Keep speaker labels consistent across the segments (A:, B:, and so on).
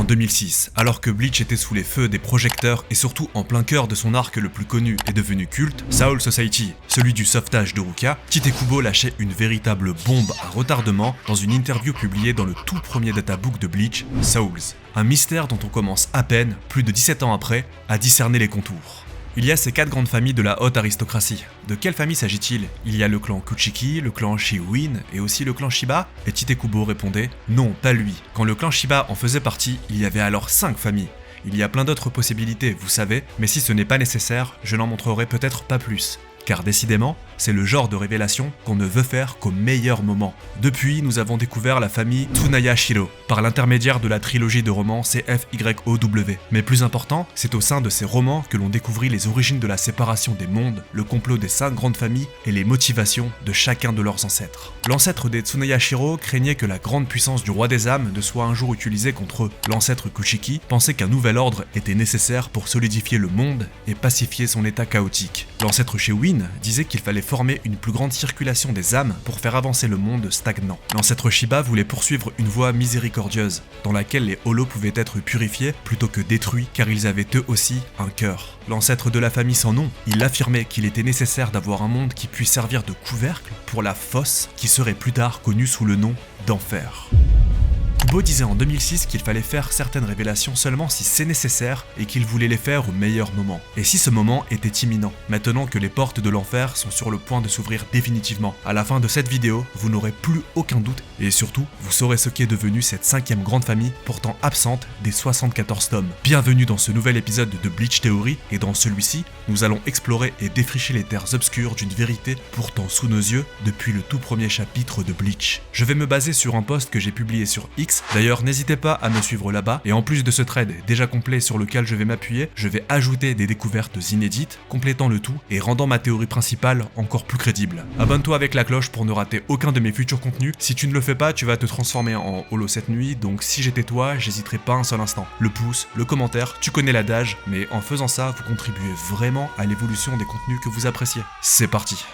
A: en 2006, alors que Bleach était sous les feux des projecteurs et surtout en plein cœur de son arc le plus connu et devenu culte, Soul Society, celui du sauvetage de Ruka, Tite Kubo lâchait une véritable bombe à retardement dans une interview publiée dans le tout premier databook de Bleach, Souls. Un mystère dont on commence à peine, plus de 17 ans après, à discerner les contours. Il y a ces 4 grandes familles de la haute aristocratie. De quelle famille s'agit-il? Il y a le clan Kuchiki, le clan Shiwin et aussi le clan Shiba? Et Tite Kubo répondait « Non, pas lui. Quand le clan Shiba en faisait partie, il y avait alors 5 familles. Il y a plein d'autres possibilités, vous savez, mais si ce n'est pas nécessaire, je n'en montrerai peut-être pas plus. » Car décidément, c'est le genre de révélation qu'on ne veut faire qu'au meilleur moment. Depuis, nous avons découvert la famille Tsunaya Shiro, par l'intermédiaire de la trilogie de romans CFYOW. Mais plus important, c'est au sein de ces romans que l'on découvrit les origines de la séparation des mondes, le complot des 5 grandes familles et les motivations de chacun de leurs ancêtres. L'ancêtre des Tsunaya Shiro craignait que la grande puissance du roi des âmes ne soit un jour utilisée contre eux. L'ancêtre Kuchiki pensait qu'un nouvel ordre était nécessaire pour solidifier le monde et pacifier son état chaotique. L'ancêtre Shiwin disait qu'il fallait former une plus grande circulation des âmes pour faire avancer le monde stagnant. L'ancêtre Shiba voulait poursuivre une voie miséricordieuse, dans laquelle les holos pouvaient être purifiés plutôt que détruits car ils avaient eux aussi un cœur. L'ancêtre de la famille sans nom, il affirmait qu'il était nécessaire d'avoir un monde qui puisse servir de couvercle pour la fosse qui serait plus tard connue sous le nom d'enfer. Kubo disait en 2006 qu'il fallait faire certaines révélations seulement si c'est nécessaire et qu'il voulait les faire au meilleur moment. Et si ce moment était imminent, maintenant que les portes de l'enfer sont sur le point de s'ouvrir définitivement. À la fin de cette vidéo, vous n'aurez plus aucun doute et surtout, vous saurez ce qu'est devenue cette 5e grande famille pourtant absente des 74 tomes. Bienvenue dans ce nouvel épisode de Bleach Theory et dans celui-ci, nous allons explorer et défricher les terres obscures d'une vérité pourtant sous nos yeux depuis le tout premier chapitre de Bleach. Je vais me baser sur un post que j'ai publié sur X. D'ailleurs, n'hésitez pas à me suivre là-bas, et en plus de ce thread déjà complet sur lequel je vais m'appuyer, je vais ajouter des découvertes inédites, complétant le tout et rendant ma théorie principale encore plus crédible. Abonne-toi avec la cloche pour ne rater aucun de mes futurs contenus. Si tu ne le fais pas, tu vas te transformer en holo cette nuit, donc si j'étais toi, j'hésiterais pas un seul instant. Le pouce, le commentaire, tu connais l'adage, mais en faisant ça, vous contribuez vraiment à l'évolution des contenus que vous appréciez. C'est parti.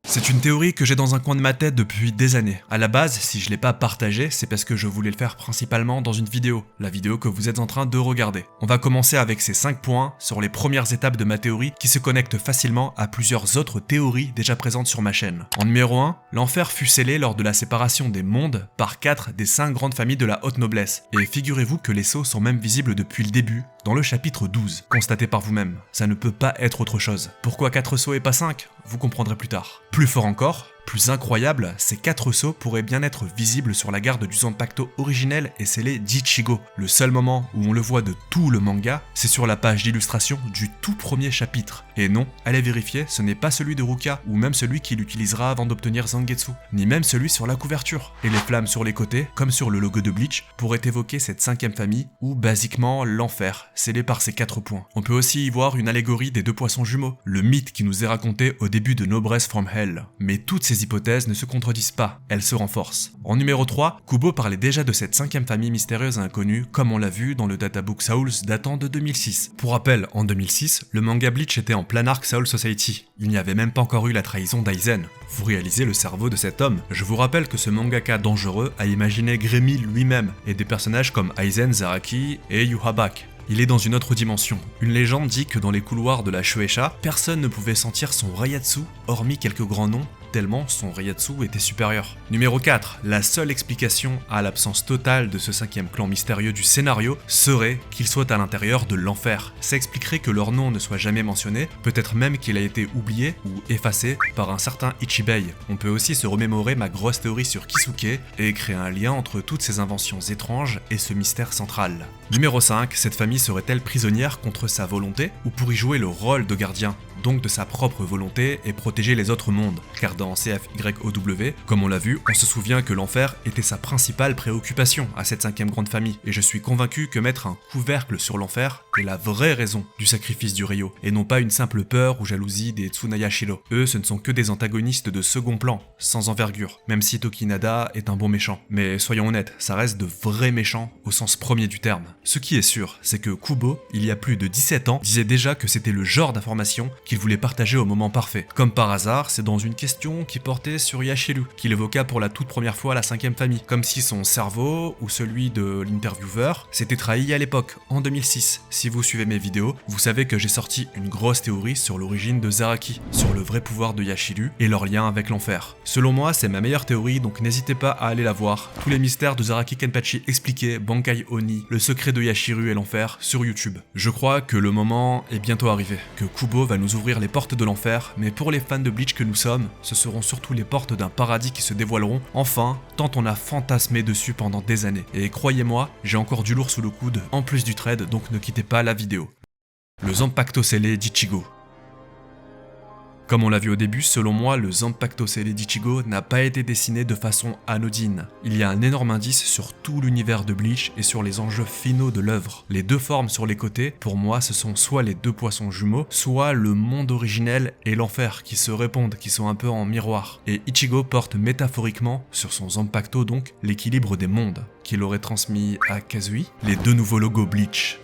A: C'est une théorie que j'ai dans un coin de ma tête depuis des années. À la base, si je l'ai pas partagée, c'est parce que je voulais le faire principalement dans une vidéo, la vidéo que vous êtes en train de regarder. On va commencer avec ces 5 points sur les premières étapes de ma théorie qui se connectent facilement à plusieurs autres théories déjà présentes sur ma chaîne. En numéro 1, l'enfer fut scellé lors de la séparation des mondes par 4 des 5 grandes familles de la haute noblesse. Et figurez-vous que les sceaux sont même visibles depuis le début, dans le chapitre 12. Constatez par vous-même, ça ne peut pas être autre chose. Pourquoi 4 sceaux et pas 5 ? Vous comprendrez plus tard. Plus fort encore, plus incroyable, ces 4 sceaux pourraient bien être visibles sur la garde du Zanpakuto originel et scellé d'Ichigo. Le seul moment où on le voit de tout le manga, c'est sur la page d'illustration du tout premier chapitre. Et non, allez vérifier, ce n'est pas celui de Ruka, ou même celui qu'il utilisera avant d'obtenir Zangetsu, ni même celui sur la couverture. Et les flammes sur les côtés, comme sur le logo de Bleach, pourraient évoquer cette 5e famille, ou basiquement l'enfer, scellé par ces 4 points. On peut aussi y voir une allégorie des 2 poissons jumeaux, le mythe qui nous est raconté au début de Nobresse from Hell. Mais toutes ces hypothèses ne se contredisent pas, elles se renforcent. En numéro 3, Kubo parlait déjà de cette 5e famille mystérieuse et inconnue, comme on l'a vu dans le databook Souls datant de 2006. Pour rappel, en 2006, le manga Bleach était en plein arc Soul Society. Il n'y avait même pas encore eu la trahison d'Aizen. Vous réalisez le cerveau de cet homme. Je vous rappelle que ce mangaka dangereux a imaginé Grémy lui-même, et des personnages comme Aizen, Zaraki et Yuhabak. Il est dans une autre dimension. Une légende dit que dans les couloirs de la Shueisha, personne ne pouvait sentir son Reiatsu, hormis quelques grands noms, tellement son Reiatsu était supérieur. Numéro 4, la seule explication à l'absence totale de ce 5e clan mystérieux du scénario serait qu'il soit à l'intérieur de l'enfer. Ça expliquerait que leur nom ne soit jamais mentionné, peut-être même qu'il a été oublié ou effacé par un certain Ichibei. On peut aussi se remémorer ma grosse théorie sur Kisuke et créer un lien entre toutes ces inventions étranges et ce mystère central. Numéro 5, cette famille serait-elle prisonnière contre sa volonté ou pour y jouer le rôle de gardien ? donc de sa propre volonté et protéger les autres mondes, car dans CFYOW, comme on l'a vu, on se souvient que l'enfer était sa principale préoccupation à cette 5e grande famille, et je suis convaincu que mettre un couvercle sur l'enfer est la vraie raison du sacrifice du Ryo, et non pas une simple peur ou jalousie des Tsunaya Shiro. Eux, ce ne sont que des antagonistes de second plan, sans envergure, même si Tokinada est un bon méchant. Mais soyons honnêtes, ça reste de vrais méchants au sens premier du terme. Ce qui est sûr, c'est que Kubo, il y a plus de 17 ans, disait déjà que c'était le genre d'information qu'il voulait partager au moment parfait. Comme par hasard, c'est dans une question qui portait sur Yashiru, qu'il évoqua pour la toute première fois la 5e famille, comme si son cerveau, ou celui de l'intervieweur, s'était trahi à l'époque, en 2006. Si vous suivez mes vidéos, vous savez que j'ai sorti une grosse théorie sur l'origine de Zaraki, sur le vrai pouvoir de Yashiru et leur lien avec l'enfer. Selon moi, c'est ma meilleure théorie, donc n'hésitez pas à aller la voir. Tous les mystères de Zaraki Kenpachi expliqués, Bankai Oni, le secret de Yashiru et l'enfer sur YouTube. Je crois que le moment est bientôt arrivé, que Kubo va nous ouvrir les portes de l'enfer, mais pour les fans de Bleach que nous sommes, ce seront surtout les portes d'un paradis qui se dévoileront, enfin, tant on a fantasmé dessus pendant des années. Et croyez-moi, j'ai encore du lourd sous le coude, en plus du trade, donc ne quittez pas la vidéo. Le Zanpakuto scellé d'Ichigo. Comme on l'a vu au début, selon moi, le Zanpakuto scellé d'Ichigo n'a pas été dessiné de façon anodine. Il y a un énorme indice sur tout l'univers de Bleach et sur les enjeux finaux de l'œuvre. Les deux formes sur les côtés, pour moi, ce sont soit les deux poissons jumeaux, soit le monde originel et l'enfer qui se répondent, qui sont un peu en miroir. Et Ichigo porte métaphoriquement, sur son Zanpakuto donc, l'équilibre des mondes, qu'il aurait transmis à Kazui, les deux nouveaux logos Bleach.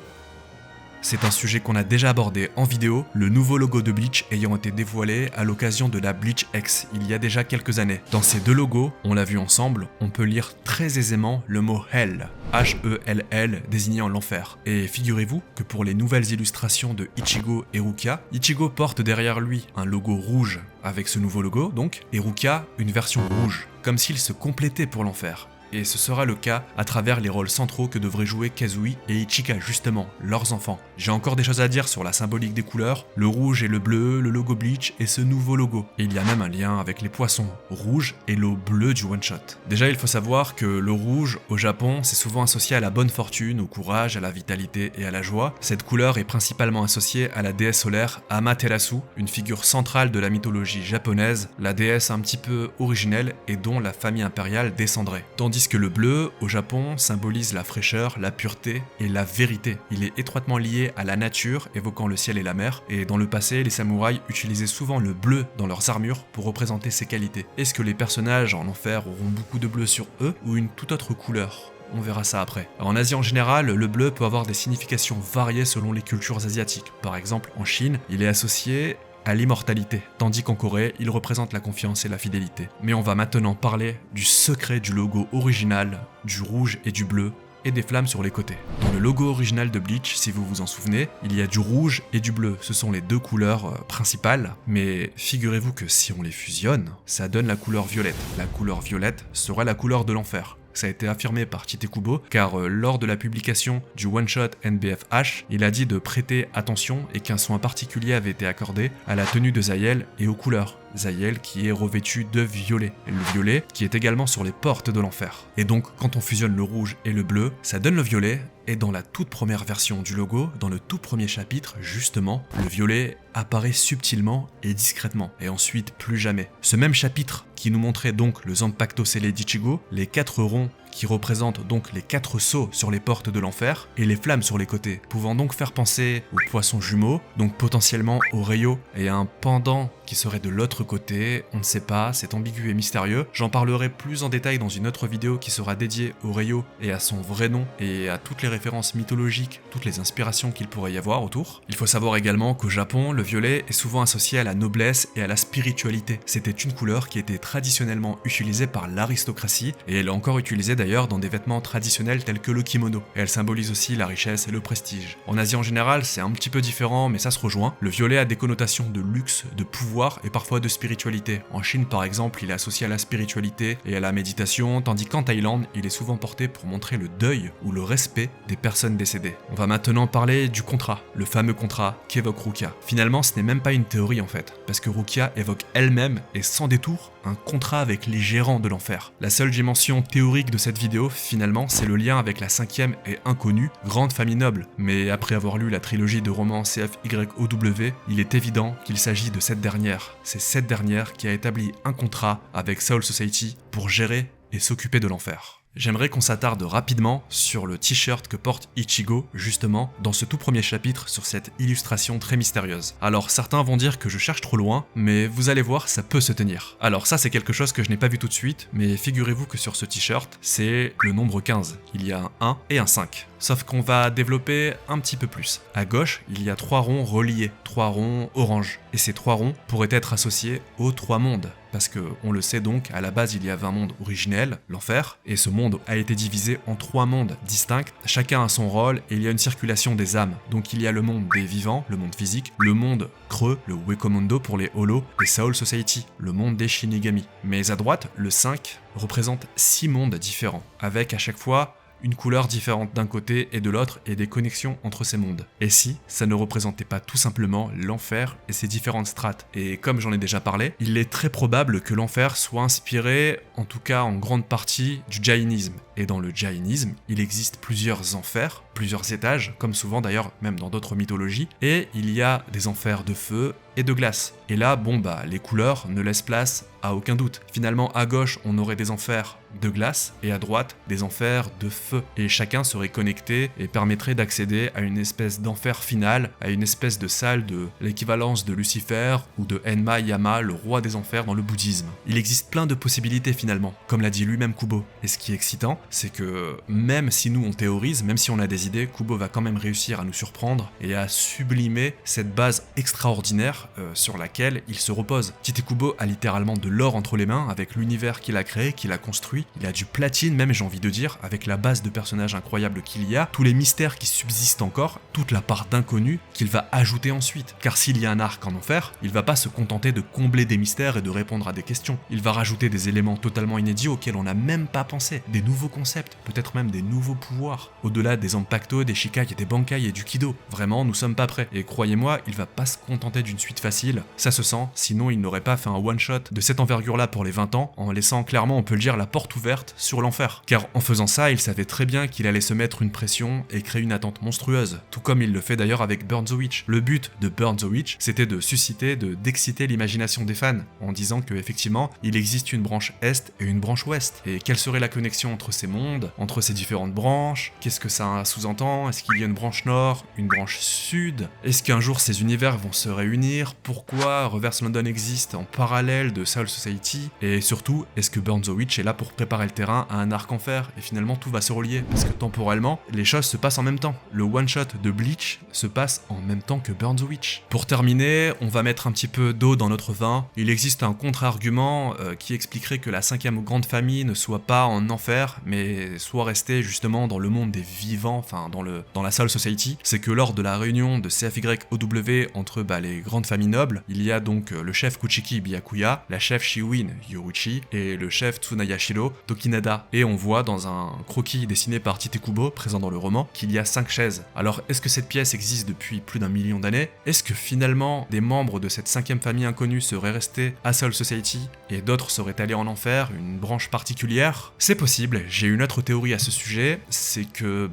A: C'est un sujet qu'on a déjà abordé en vidéo, le nouveau logo de Bleach ayant été dévoilé à l'occasion de la Bleach X il y a déjà quelques années. Dans ces deux logos, on l'a vu ensemble, on peut lire très aisément le mot Hell, H-E-L-L, désignant l'enfer. Et figurez-vous que pour les nouvelles illustrations de Ichigo et Rukia, Ichigo porte derrière lui un logo rouge avec ce nouveau logo donc, et Rukia une version rouge, comme s'ils se complétaient pour l'enfer. Et ce sera le cas à travers les rôles centraux que devraient jouer Kazui et Ichika justement, leurs enfants. J'ai encore des choses à dire sur la symbolique des couleurs, le rouge et le bleu, le logo Bleach et ce nouveau logo. Et il y a même un lien avec les poissons rouges et l'eau bleue du one-shot. Déjà il faut savoir que le rouge au Japon c'est souvent associé à la bonne fortune, au courage, à la vitalité et à la joie. Cette couleur est principalement associée à la déesse solaire Amaterasu, une figure centrale de la mythologie japonaise, la déesse un petit peu originelle et dont la famille impériale descendrait. Tandis que le bleu, au Japon, symbolise la fraîcheur, la pureté et la vérité. Il est étroitement lié à la nature, évoquant le ciel et la mer, et dans le passé, les samouraïs utilisaient souvent le bleu dans leurs armures pour représenter ces qualités. Est-ce que les personnages en enfer auront beaucoup de bleu sur eux, ou une toute autre couleur ? On verra ça après. En Asie en général, le bleu peut avoir des significations variées selon les cultures asiatiques. Par exemple, en Chine, il est associé à l'immortalité, tandis qu'en Corée, il représente la confiance et la fidélité. Mais on va maintenant parler du secret du logo original, du rouge et du bleu, et des flammes sur les côtés. Dans le logo original de Bleach, si vous vous en souvenez, il y a du rouge et du bleu, ce sont les deux couleurs principales, mais figurez-vous que si on les fusionne, ça donne la couleur violette. La couleur violette sera la couleur de l'enfer. Ça a été affirmé par Tite Kubo, car lors de la publication du one-shot NBFH, il a dit de prêter attention et qu'un soin particulier avait été accordé à la tenue de Zayel et aux couleurs. Zayel qui est revêtu de violet, et le violet qui est également sur les portes de l'enfer. Et donc quand on fusionne le rouge et le bleu, ça donne le violet, et dans la toute première version du logo, dans le tout premier chapitre, justement, le violet apparaît subtilement et discrètement, et ensuite plus jamais. Ce même chapitre qui nous montrait donc le Zanpakuto scellé d'Ichigo, les 4 ronds qui représentent donc les 4 sceaux sur les portes de l'enfer, et les flammes sur les côtés, pouvant donc faire penser aux poissons jumeaux, donc potentiellement au Ryo, et à un pendant qui serait de l'autre côté, on ne sait pas, c'est ambigu et mystérieux. J'en parlerai plus en détail dans une autre vidéo qui sera dédiée au Ryo et à son vrai nom, et à toutes les références mythologiques, toutes les inspirations qu'il pourrait y avoir autour. Il faut savoir également qu'au Japon, le violet est souvent associé à la noblesse et à la spiritualité. C'était une couleur qui était traditionnellement utilisée par l'aristocratie, et elle est encore utilisée d'ailleurs dans des vêtements traditionnels tels que le kimono. Et elle symbolise aussi la richesse et le prestige. En Asie en général, c'est un petit peu différent, mais ça se rejoint. Le violet a des connotations de luxe, de pouvoir et parfois de spiritualité. En Chine par exemple, il est associé à la spiritualité et à la méditation, tandis qu'en Thaïlande, il est souvent porté pour montrer le deuil ou le respect des personnes décédées. On va maintenant parler du contrat, le fameux contrat qu'évoque Rukia. Finalement, ce n'est même pas une théorie en fait, parce que Rukia évoque elle-même, et sans détour, un contrat avec les gérants de l'enfer. La seule dimension théorique de cette cette vidéo, finalement, c'est le lien avec la 5e et inconnue Grande Famille Noble. Mais après avoir lu la trilogie de romans CFYOW, il est évident qu'il s'agit de cette dernière. C'est cette dernière qui a établi un contrat avec Soul Society pour gérer et s'occuper de l'enfer. J'aimerais qu'on s'attarde rapidement sur le t-shirt que porte Ichigo, justement, dans ce tout premier chapitre sur cette illustration très mystérieuse. Alors certains vont dire que je cherche trop loin, mais vous allez voir, ça peut se tenir. Alors ça c'est quelque chose que je n'ai pas vu tout de suite, mais figurez-vous que sur ce t-shirt, c'est le nombre 15. Il y a un 1 et un 5. Sauf qu'on va développer un petit peu plus. À gauche, il y a 3 ronds reliés, 3 ronds orange. Et ces 3 ronds pourraient être associés aux 3 mondes. Parce que, on le sait donc, à la base il y avait un monde originel, l'enfer, et ce monde a été divisé en 3 mondes distincts, chacun a son rôle et il y a une circulation des âmes. Donc il y a le monde des vivants, le monde physique, le monde creux, le Wekomondo pour les holos, et Soul Society, le monde des Shinigami. Mais à droite, le 5 représente 6 mondes différents, avec à chaque fois une couleur différente d'un côté et de l'autre et des connexions entre ces mondes. Et si ça ne représentait pas tout simplement l'enfer et ses différentes strates? Et comme j'en ai déjà parlé, il est très probable que l'enfer soit inspiré, en tout cas en grande partie, du Jainisme. Et dans le Jainisme, il existe plusieurs enfers, plusieurs étages, comme souvent d'ailleurs même dans d'autres mythologies, et il y a des enfers de feu et de glace. Et là, les couleurs ne laissent place à aucun doute. Finalement, à gauche, on aurait des enfers de glace, et à droite, des enfers de feu. Et chacun serait connecté et permettrait d'accéder à une espèce d'enfer final, à une espèce de salle de l'équivalence de Lucifer ou de Enma Yama, le roi des enfers dans le bouddhisme. Il existe plein de possibilités finalement, comme l'a dit lui-même Kubo. Et ce qui est excitant, c'est que même si nous on théorise, même si on a des idées, Kubo va quand même réussir à nous surprendre et à sublimer cette base extraordinaire sur laquelle il se repose. Tite Kubo a littéralement de l'or entre les mains avec l'univers qu'il a créé, qu'il a construit. Il a du platine même, j'ai envie de dire, avec la base de personnages incroyables qu'il y a, tous les mystères qui subsistent encore, toute la part d'inconnu qu'il va ajouter ensuite. Car s'il y a un arc en enfer, il va pas se contenter de combler des mystères et de répondre à des questions. Il va rajouter des éléments totalement inédits auxquels on n'a même pas pensé, des nouveaux concepts, peut-être même des nouveaux pouvoirs, au-delà des Zanpakuto, des Shikai et des Bankai et du Kido. Vraiment, nous sommes pas prêts. Et croyez-moi, il va pas se contenter d'une suite facile, ça se sent, sinon il n'aurait pas fait un one-shot de cette envergure-là pour les 20 ans, en laissant clairement, on peut le dire, la porte ouverte sur l'enfer. Car en faisant ça, il savait très bien qu'il allait se mettre une pression et créer une attente monstrueuse, tout comme il le fait d'ailleurs avec Burn the Witch. Le but de Burn the Witch, c'était de susciter, d'exciter l'imagination des fans, en disant que effectivement, il existe une branche Est et une branche Ouest. Et quelle serait la connexion entre ces mondes, entre ces différentes branches? Qu'est-ce que ça sous-entend? Est-ce qu'il y a une branche Nord, une branche Sud? Est-ce qu'un jour ces univers vont se réunir? Pourquoi Reverse London existe en parallèle de Soul Society? Et surtout, est-ce que Burn the Witch est là pour préparer le terrain à un arc enfer? Et finalement, tout va se relier, parce que temporellement, les choses se passent en même temps. Le one-shot de Bleach se passe en même temps que Burn the Witch. Pour terminer, on va mettre un petit peu d'eau dans notre vin. Il existe un contre-argument qui expliquerait que la 5e grande famille ne soit pas en enfer, mais soit restée justement dans le monde des vivants, enfin dans la Soul Society. C'est que lors de la réunion de CFYOW entre les grandes familles nobles, il y a donc le chef Kuchiki Byakuya, la chef Shiwin Yoruichi et le chef Tsunaya Shiro Tokinada. Et on voit dans un croquis dessiné par Tite Kubo, présent dans le roman, qu'il y a 5 chaises. Alors est-ce que cette pièce existe depuis plus d'1 million d'années? Est-ce que finalement des membres de cette 5e famille inconnue seraient restés à Soul Society et d'autres seraient allés en enfer, une branche particulière? C'est possible. J'ai une autre théorie à ce sujet, c'est que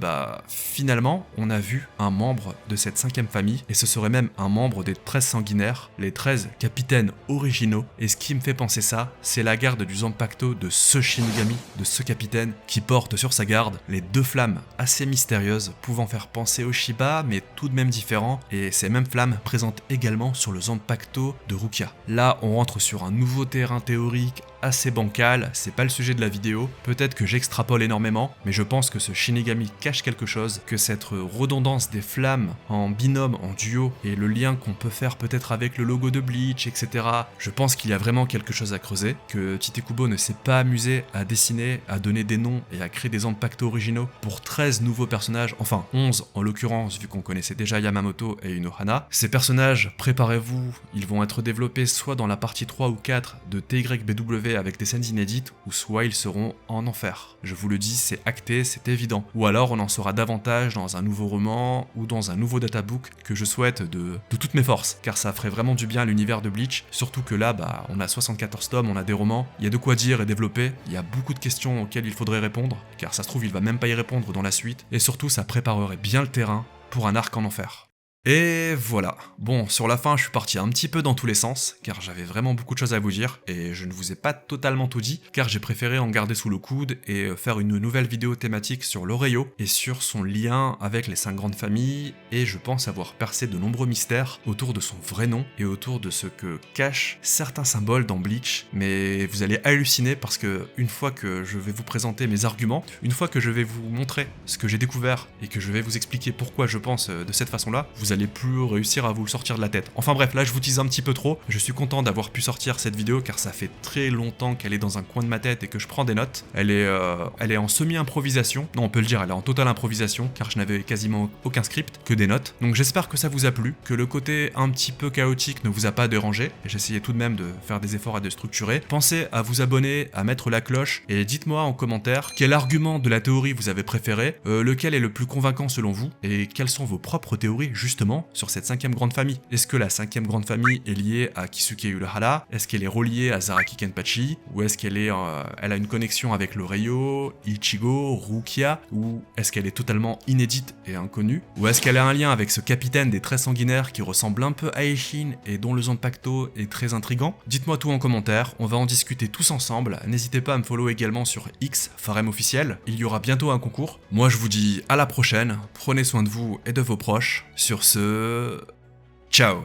A: finalement on a vu un membre de cette 5e famille et ce serait même un membre des 13 sanguinaires, les 13 capitaines originaux. Et ce qui me fait penser ça, c'est la garde du Zanpakuto de ce Shinigami, de ce capitaine qui porte sur sa garde les 2 flammes assez mystérieuses pouvant faire penser au Shiba mais tout de même différents, et ces mêmes flammes présentent également sur le Zanpakuto de Rukia. Là on rentre sur un nouveau terrain théorique assez bancal, c'est pas le sujet de la vidéo, peut-être que j'extrapole énormément, mais je pense que ce Shinigami cache quelque chose, que cette redondance des flammes en binôme, en duo, et le lien qu'on peut faire peut-être avec le logo de Bleach, etc. Je pense qu'il y a vraiment quelque chose à creuser, que Tite Kubo ne s'est pas amusé à dessiner, à donner des noms et à créer des Zanpakuto originaux pour 13 nouveaux personnages, enfin 11 en l'occurrence vu qu'on connaissait déjà Yamamoto et Inohana. Ces personnages, préparez-vous, ils vont être développés soit dans la partie 3 ou 4 de TYBW développer avec des scènes inédites, ou soit ils seront en enfer. Je vous le dis, c'est acté, c'est évident. Ou alors on en saura davantage dans un nouveau roman, ou dans un nouveau databook que je souhaite de toutes mes forces, car ça ferait vraiment du bien à l'univers de Bleach, surtout que là, on a 74 tomes, on a des romans, il y a de quoi dire et développer, il y a beaucoup de questions auxquelles il faudrait répondre, car ça se trouve il va même pas y répondre dans la suite, et surtout ça préparerait bien le terrain pour un arc en enfer. Et voilà. Bon, sur la fin, je suis parti un petit peu dans tous les sens, car j'avais vraiment beaucoup de choses à vous dire, et je ne vous ai pas totalement tout dit, car j'ai préféré en garder sous le coude et faire une nouvelle vidéo thématique sur l'Oreio, et sur son lien avec les 5 grandes familles, et je pense avoir percé de nombreux mystères autour de son vrai nom, et autour de ce que cachent certains symboles dans Bleach, mais vous allez halluciner parce que une fois que je vais vous présenter mes arguments, une fois que je vais vous montrer ce que j'ai découvert, et que je vais vous expliquer pourquoi je pense de cette façon-là, vous allez plus réussir à vous le sortir de la tête. Enfin bref, là je vous tease un petit peu trop, je suis content d'avoir pu sortir cette vidéo car ça fait très longtemps qu'elle est dans un coin de ma tête et que je prends des notes. Elle est en semi-improvisation, non on peut le dire, elle est en totale improvisation car je n'avais quasiment aucun script, que des notes. Donc j'espère que ça vous a plu, que le côté un petit peu chaotique ne vous a pas dérangé, et j'essayais tout de même de faire des efforts à de structurer. Pensez à vous abonner, à mettre la cloche, et dites-moi en commentaire quel argument de la théorie vous avez préféré, lequel est le plus convaincant selon vous, et quelles sont vos propres théories justement sur cette 5e grande famille. Est-ce que la 5e grande famille est liée à Kisuke Uehara? Est-ce qu'elle est reliée à Zaraki Kenpachi? Ou est-ce qu'elle elle a une connexion avec l'Oreio, Ichigo, Rukia? Ou est-ce qu'elle est totalement inédite et inconnue? Ou est-ce qu'elle a un lien avec ce capitaine des traits sanguinaires qui ressemble un peu à Eishin et dont le Zanpakuto est très intrigant? Dites-moi tout en commentaire, on va en discuter tous ensemble. N'hésitez pas à me follow également sur X, Farem officiel. Il y aura bientôt un concours. Moi je vous dis à la prochaine, prenez soin de vous et de vos proches. Sur ce, ciao.